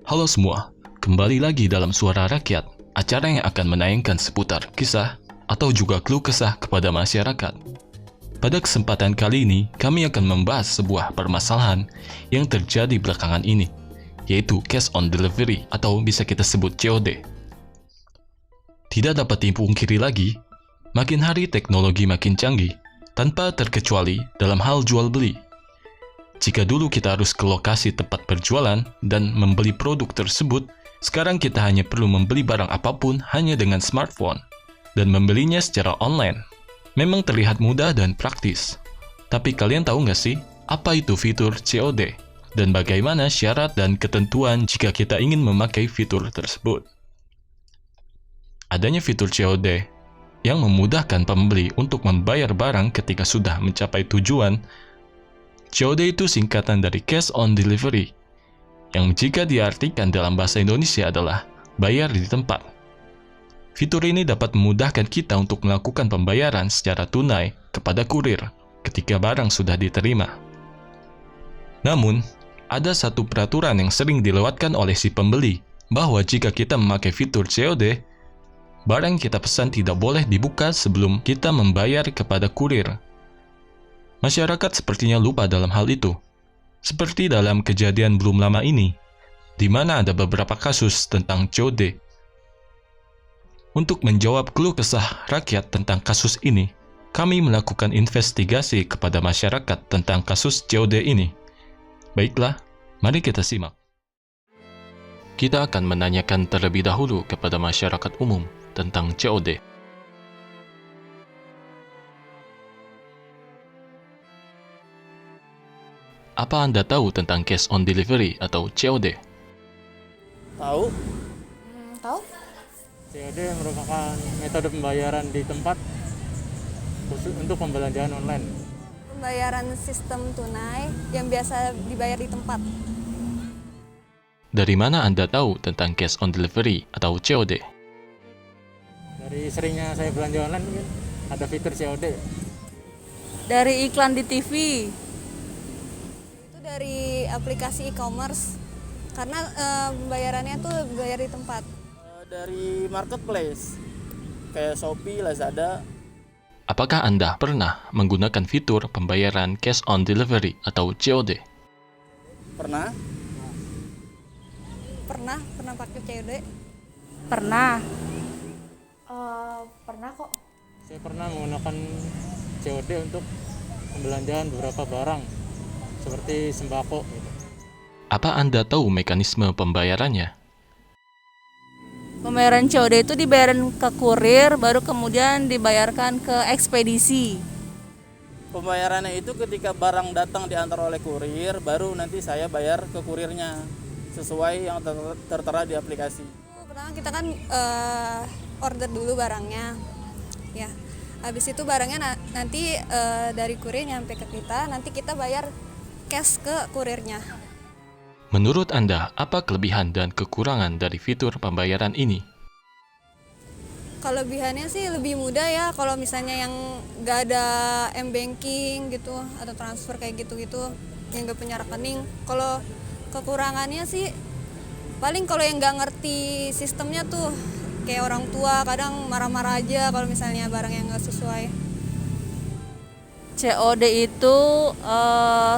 Halo semua, kembali lagi dalam Suara Rakyat, acara yang akan menayangkan seputar kisah atau juga keluh kesah kepada masyarakat. Pada kesempatan kali ini, kami akan membahas sebuah permasalahan yang terjadi belakangan ini, yaitu cash on delivery atau bisa kita sebut COD. Tidak dapat dipungkiri lagi, makin hari teknologi makin canggih, tanpa terkecuali dalam hal jual beli. Jika dulu kita harus ke lokasi tempat berjualan dan membeli produk tersebut, sekarang kita hanya perlu membeli barang apapun hanya dengan smartphone dan membelinya secara online. Memang terlihat mudah dan praktis. Tapi kalian tahu nggak sih, apa itu fitur COD? Dan bagaimana syarat dan ketentuan jika kita ingin memakai fitur tersebut? Adanya fitur COD yang memudahkan pembeli untuk membayar barang ketika sudah mencapai tujuan. COD itu singkatan dari Cash on Delivery, yang jika diartikan dalam bahasa Indonesia adalah bayar di tempat. Fitur ini dapat memudahkan kita untuk melakukan pembayaran secara tunai kepada kurir ketika barang sudah diterima. Namun, ada satu peraturan yang sering dilewatkan oleh si pembeli, bahwa jika kita memakai fitur COD, barang yang kita pesan tidak boleh dibuka sebelum kita membayar kepada kurir. Masyarakat sepertinya lupa dalam hal itu. Seperti dalam kejadian belum lama ini, di mana ada beberapa kasus tentang COD. Untuk menjawab keluh kesah rakyat tentang kasus ini, kami melakukan investigasi kepada masyarakat tentang kasus COD ini. Baiklah, mari kita simak. Kita akan menanyakan terlebih dahulu kepada masyarakat umum tentang COD. Apa Anda tahu tentang Cash on Delivery atau COD? Tahu? Tahu? COD merupakan metode pembayaran di tempat khusus untuk pembelanjaan online. Pembayaran sistem tunai yang biasa dibayar di tempat. Dari mana Anda tahu tentang Cash on Delivery atau COD? Dari seringnya saya belanja online mungkin ada fitur COD. Dari iklan di TV. Itu dari aplikasi e-commerce. Karena pembayarannya tuh bayar di tempat. Dari marketplace kayak Shopee, Lazada. Apakah Anda pernah menggunakan fitur pembayaran Cash on Delivery atau COD? Pernah? Pernah pakai COD. Pernah. Pernah kok. Saya pernah menggunakan COD untuk pembelanjaan beberapa barang seperti sembako. Apa Anda tahu mekanisme pembayarannya? Pembayaran COD itu dibayarin ke kurir, baru kemudian dibayarkan ke ekspedisi. Pembayarannya itu ketika barang datang diantar oleh kurir, baru nanti saya bayar ke kurirnya sesuai yang tertera di aplikasi. Pertama kita kan order dulu barangnya. Ya. Habis itu barangnya nanti dari kurir nyampe ke kita, nanti kita bayar cash ke kurirnya. Menurut Anda, apa kelebihan dan kekurangan dari fitur pembayaran ini? Kelebihannya sih lebih mudah ya, kalau misalnya yang nggak ada m-banking gitu atau transfer kayak gitu-gitu yang nggak punya rekening. Kalau kekurangannya sih paling kalau yang nggak ngerti sistemnya tuh kayak orang tua kadang marah-marah aja kalau misalnya barang yang nggak sesuai. COD itu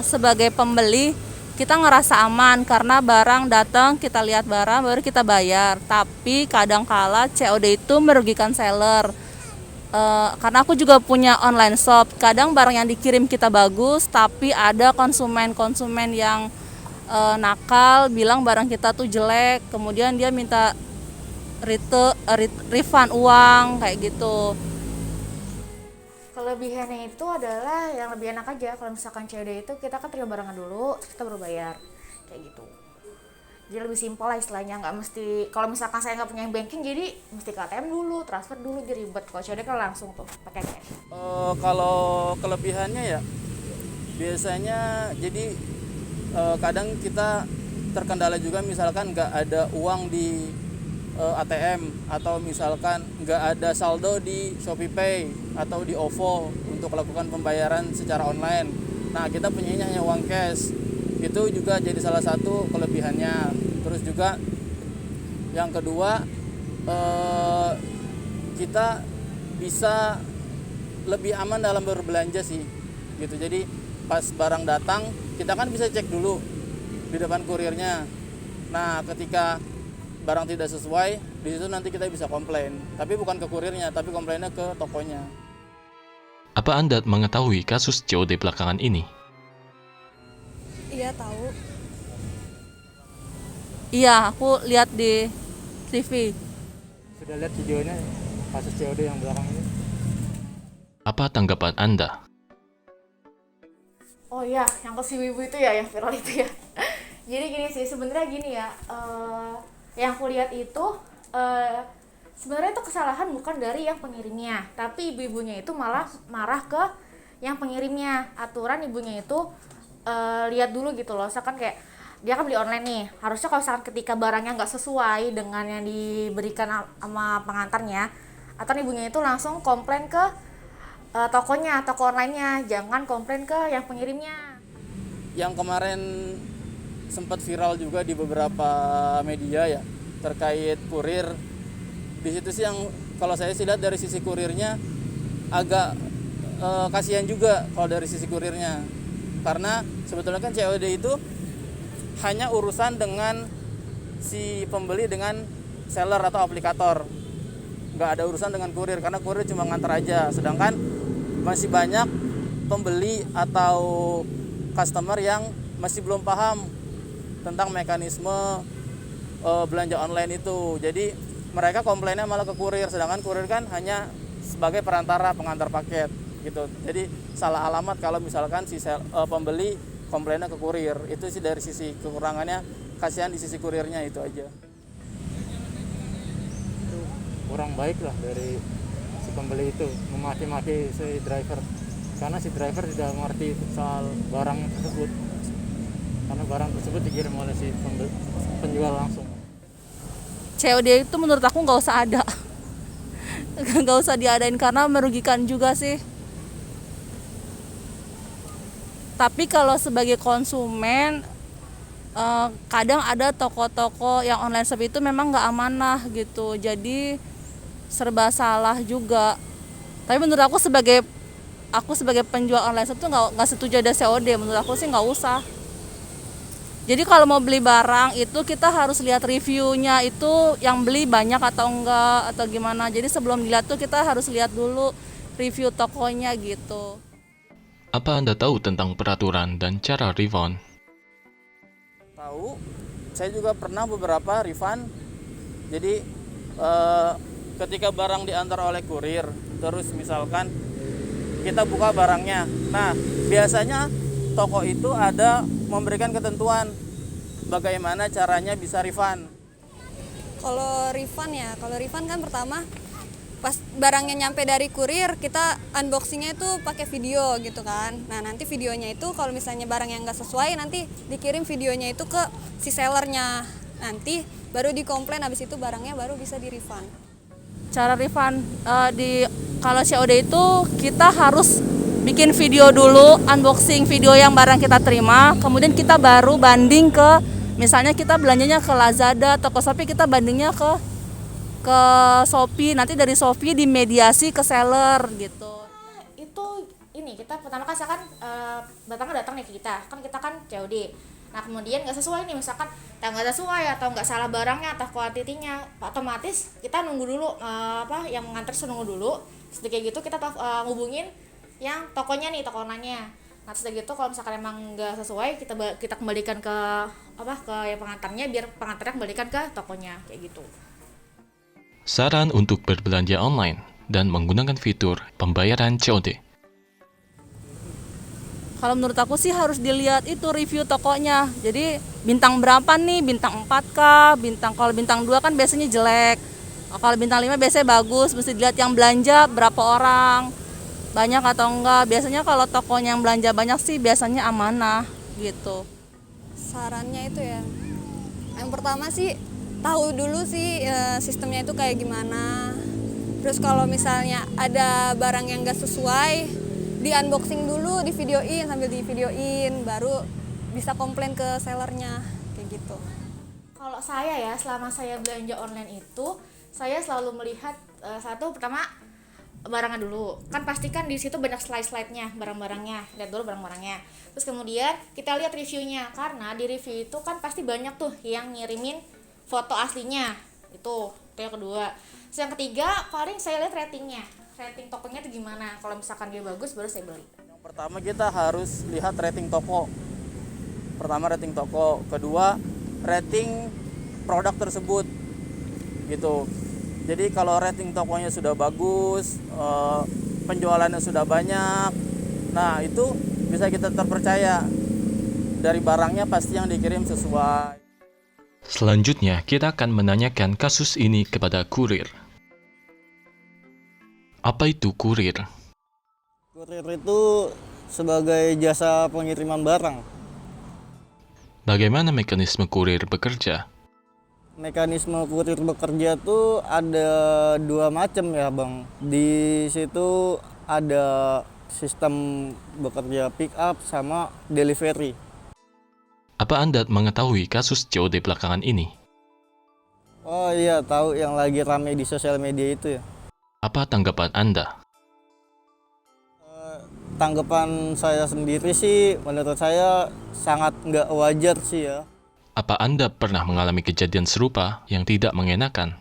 sebagai pembeli kita ngerasa aman karena barang datang, kita lihat barang baru kita bayar. Tapi kadang-kala COD itu merugikan seller. Karena aku juga punya online shop, kadang barang yang dikirim kita bagus, tapi ada konsumen yang nakal bilang barang kita tuh jelek, kemudian dia minta refund uang kayak gitu. Kelebihannya itu adalah yang lebih enak aja. Kalau misalkan COD itu kita kan terima barangnya dulu, terus kita baru bayar kayak gitu. Jadi lebih simpel lah istilahnya, nggak mesti. Kalau misalkan saya nggak punya banking, jadi mesti ke ATM dulu, transfer dulu, jadi ribet. Kalau COD kan langsung tuh pakai cash. Kalau kelebihannya ya biasanya jadi kadang kita terkendala juga, misalkan nggak ada uang di ATM atau misalkan nggak ada saldo di ShopeePay atau di OVO untuk melakukan pembayaran secara online. Nah, kita punyanya hanya uang cash. Itu juga jadi salah satu kelebihannya. Terus juga yang kedua, kita bisa lebih aman dalam berbelanja sih gitu. Jadi pas barang datang kita kan bisa cek dulu di depan kurirnya. Nah ketika barang tidak sesuai, di situ nanti kita bisa komplain, tapi bukan ke kurirnya, tapi komplainnya ke tokonya. Apa Anda mengetahui kasus COD belakangan ini? Iya tahu. Iya, aku lihat di TV. Sudah lihat videonya kasus COD yang belakang ini? Apa tanggapan Anda? Oh iya, yang ke si Wibu itu ya, yang viral itu ya. Jadi gini sih, sebenarnya gini ya, yang aku lihat itu sebenarnya itu kesalahan bukan dari yang pengirimnya, tapi ibu-ibunya itu malah marah ke yang pengirimnya. Aturan ibunya itu lihat dulu gitu loh, misalkan kayak dia kan beli online nih, harusnya kalau misalkan ketika barangnya nggak sesuai dengan yang diberikan sama pengantarnya, atau ibunya itu langsung komplain ke tokonya, toko online-nya, jangan komplain ke yang pengirimnya. Yang kemarin sempat viral juga di beberapa media ya terkait kurir. Di situ sih yang kalau saya sih lihat dari sisi kurirnya agak kasihan juga kalau dari sisi kurirnya, karena sebetulnya kan COD itu hanya urusan dengan si pembeli dengan seller atau aplikator, nggak ada urusan dengan kurir, karena kurir cuma ngantar aja. Sedangkan masih banyak pembeli atau customer yang masih belum paham tentang mekanisme belanja online itu. Jadi mereka komplainnya malah ke kurir, sedangkan kurir kan hanya sebagai perantara pengantar paket gitu. Jadi salah alamat kalau misalkan si pembeli komplainnya ke kurir. Itu sih dari sisi kekurangannya, kasihan di sisi kurirnya itu aja. Itu kurang baik lah dari si pembeli itu memaki-maki si driver, karena si driver tidak mengerti soal barang tersebut, karena barang tersebut dikirim oleh si penjual langsung. COD itu menurut aku nggak usah ada. Nggak usah diadain karena merugikan juga sih. Tapi kalau sebagai konsumen, kadang ada toko-toko yang online shop itu memang nggak amanah gitu, jadi serba salah juga. Tapi menurut aku sebagai penjual online shop tuh nggak setuju ada COD. Menurut aku sih nggak usah. Jadi kalau mau beli barang itu kita harus lihat reviewnya, itu yang beli banyak atau enggak atau gimana. Jadi sebelum dilihat tuh kita harus lihat dulu review tokonya gitu. Apa Anda tahu tentang peraturan dan cara refund? Tahu, saya juga pernah beberapa refund. Jadi ketika barang diantar oleh kurir, terus misalkan kita buka barangnya, nah biasanya toko itu ada memberikan ketentuan bagaimana caranya bisa refund. Kalau refund kan pertama pas barangnya nyampe dari kurir, kita unboxingnya itu pakai video gitu kan. Nah nanti videonya itu kalau misalnya barang yang nggak sesuai, nanti dikirim videonya itu ke si sellernya, nanti baru dikomplain, habis itu barangnya baru bisa di refund. Cara refund kalau COD itu kita harus bikin video dulu, unboxing video yang barang kita terima, kemudian kita baru banding ke, misalnya kita belanjanya ke Lazada, Tokopedia, kita bandingnya ke Shopee, nanti dari Shopee dimediasi ke seller gitu. Itu ini kita pertama kan misalkan barangnya datang nih ke kita kan COD. Nah kemudian nggak sesuai nih, misalkan nggak sesuai atau nggak salah barangnya atau kuantitinya, otomatis kita nunggu dulu, yang mengantar nunggu dulu. Setelah kayak gitu kita ngubungin yang tokonya nih, toko online-nya. Nah setelah gitu kalau misalkan emang nggak sesuai, kita kembalikan ke yang pengantarnya, biar pengantarnya kembalikan ke tokonya kayak gitu. Saran untuk berbelanja online dan menggunakan fitur pembayaran COD. Kalau menurut aku sih harus dilihat itu review tokonya. Jadi bintang berapa nih, bintang 4 kah, kalau bintang 2 kan biasanya jelek. Kalau bintang 5 biasanya bagus, mesti dilihat yang belanja berapa orang, banyak atau enggak. Biasanya kalau tokonya yang belanja banyak sih biasanya amanah gitu. Sarannya itu ya, yang pertama sih tahu dulu sih sistemnya itu kayak gimana. Terus kalau misalnya ada barang yang nggak sesuai, di unboxing dulu, di videoin, sambil di videoin baru bisa komplain ke sellernya kayak gitu. Kalau saya ya, selama saya belanja online itu, saya selalu melihat satu pertama barangnya dulu. Kan pastikan di situ banyak slide-slide-nya, barang-barangnya. Lihat dulu barang-barangnya. Terus kemudian kita lihat reviewnya, karena di review itu kan pasti banyak tuh yang ngirimin foto aslinya. Itu yang kedua. Terus yang ketiga, paling saya lihat ratingnya. Rating tokonya itu gimana? Kalau misalkan dia bagus baru saya beli. Yang pertama kita harus lihat rating toko. Pertama rating toko, kedua rating produk tersebut gitu. Jadi kalau rating tokonya sudah bagus, penjualannya sudah banyak, nah itu bisa kita terpercaya, dari barangnya pasti yang dikirim sesuai. Selanjutnya, kita akan menanyakan kasus ini kepada kurir. Apa itu kurir? Kurir itu sebagai jasa pengiriman barang. Bagaimana mekanisme kurir bekerja? Mekanisme kurir bekerja tuh ada dua macam ya Bang. Di situ ada sistem bekerja pick up sama delivery. Apa Anda mengetahui kasus COD belakangan ini? Oh iya, tahu yang lagi rame di sosial media itu ya. Apa tanggapan Anda? Tanggapan saya sendiri sih, menurut saya sangat nggak wajar sih ya. Apa Anda pernah mengalami kejadian serupa yang tidak mengenakan?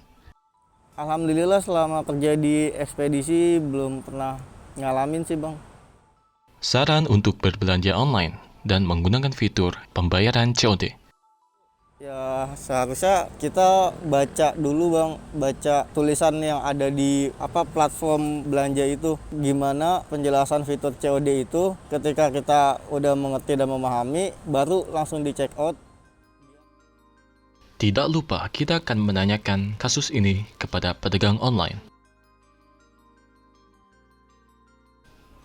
Alhamdulillah selama kerja di ekspedisi belum pernah ngalamin sih Bang. Saran untuk berbelanja online dan menggunakan fitur pembayaran COD. Ya seharusnya kita baca dulu Bang, baca tulisan yang ada di platform belanja itu. Gimana penjelasan fitur COD itu, ketika kita udah mengerti dan memahami, baru langsung di check out. Tidak lupa kita akan menanyakan kasus ini kepada pedagang online.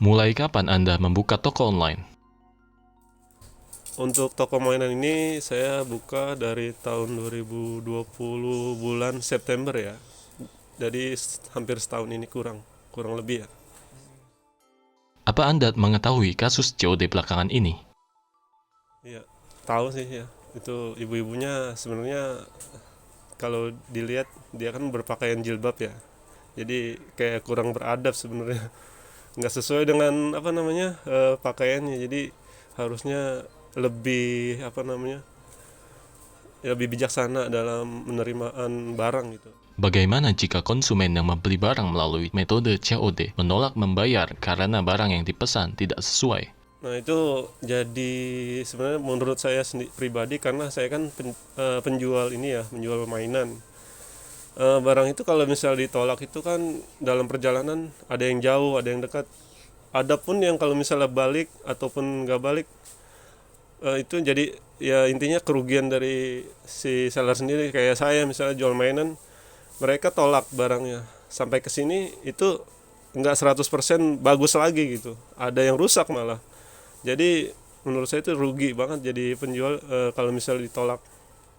Mulai kapan Anda membuka toko online? Untuk toko mainan ini saya buka dari tahun 2020 bulan September ya. Jadi hampir setahun ini kurang lebih ya. Apa Anda mengetahui kasus COD belakangan ini? Iya, tahu sih ya. Itu ibu-ibunya sebenarnya kalau dilihat dia kan berpakaian jilbab ya. Jadi kayak kurang beradab sebenarnya. Nggak sesuai dengan pakaiannya. Jadi harusnya lebih lebih bijaksana dalam penerimaan barang gitu. Bagaimana jika konsumen yang membeli barang melalui metode COD menolak membayar karena barang yang dipesan tidak sesuai? Nah itu jadi sebenarnya menurut saya pribadi, karena saya kan penjual mainan. Barang itu kalau misal ditolak itu kan dalam perjalanan ada yang jauh, ada yang dekat. Adapun yang kalau misalnya balik ataupun nggak balik, itu jadi ya intinya kerugian dari si seller sendiri. Kayak saya misalnya jual mainan, mereka tolak barangnya, sampai ke sini itu nggak 100% bagus lagi gitu, ada yang rusak malah. Jadi menurut saya itu rugi banget jadi penjual kalau misalnya ditolak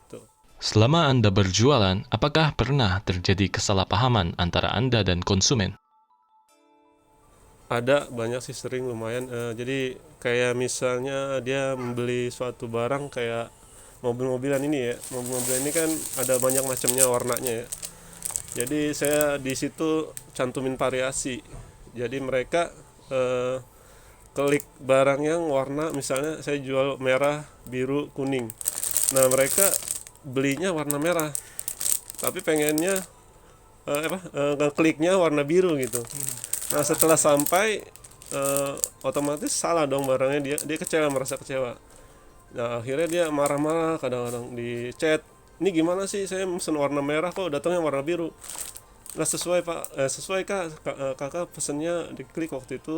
tuh. Selama Anda berjualan, apakah pernah terjadi kesalahpahaman antara Anda dan konsumen? Ada, banyak sih, sering lumayan. Jadi kayak misalnya dia membeli suatu barang kayak mobil-mobilan ini ya. Mobil-mobilan ini kan ada banyak macamnya warnanya ya. Jadi saya di situ cantumin variasi. Jadi mereka klik barang yang warna, misalnya saya jual merah, biru, kuning. Nah mereka belinya warna merah, tapi pengennya kliknya warna biru gitu. Nah setelah sampai otomatis salah dong barangnya, dia kecewa, merasa kecewa. Nah akhirnya dia marah-marah, kadang-kadang di chat, ini gimana sih saya pesen warna merah kok datangnya warna biru. Nggak sesuai pak, sesuai kak, kakak pesennya diklik waktu itu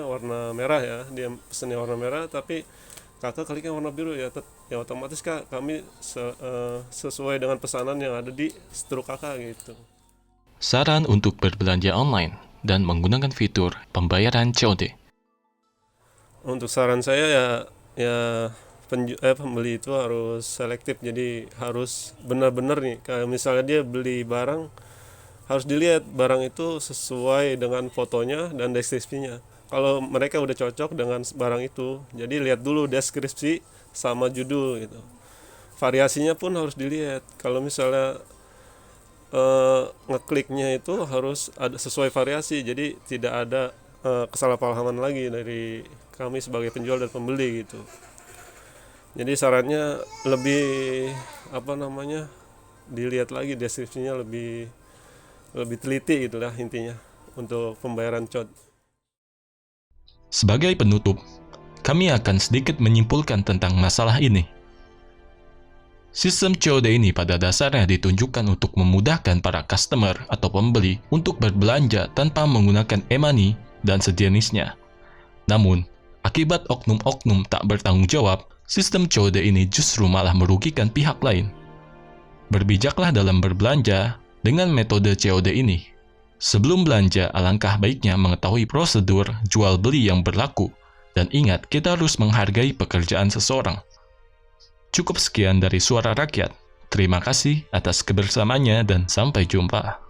warna merah ya, dia pesennya warna merah tapi kakak kliknya warna biru ya. Ya otomatis kak kami sesuai dengan pesanan yang ada di struk kakak gitu. Saran untuk berbelanja online dan menggunakan fitur pembayaran COD. Untuk saran saya ya pembeli itu harus selektif, jadi harus benar-benar nih, kayak misalnya dia beli barang harus dilihat barang itu sesuai dengan fotonya dan deskripsinya. Kalau mereka udah cocok dengan barang itu, jadi lihat dulu deskripsi sama judul gitu. variasinya pun harus dilihat. Kalau misalnya ngekliknya itu harus ada sesuai variasi, jadi tidak ada kesalahpahaman lagi dari kami sebagai penjual dan pembeli gitu. Jadi sarannya lebih dilihat lagi deskripsinya lebih teliti gitulah intinya untuk pembayaran COD. Sebagai penutup, kami akan sedikit menyimpulkan tentang masalah ini. Sistem COD ini pada dasarnya ditunjukkan untuk memudahkan para customer atau pembeli untuk berbelanja tanpa menggunakan e-money dan sejenisnya. Namun, akibat oknum-oknum tak bertanggung jawab, sistem COD ini justru malah merugikan pihak lain. Berbijaklah dalam berbelanja dengan metode COD ini. Sebelum belanja, alangkah baiknya mengetahui prosedur jual beli yang berlaku, dan ingat kita harus menghargai pekerjaan seseorang. Cukup sekian dari Suara Rakyat. Terima kasih atas kebersamaannya dan sampai jumpa.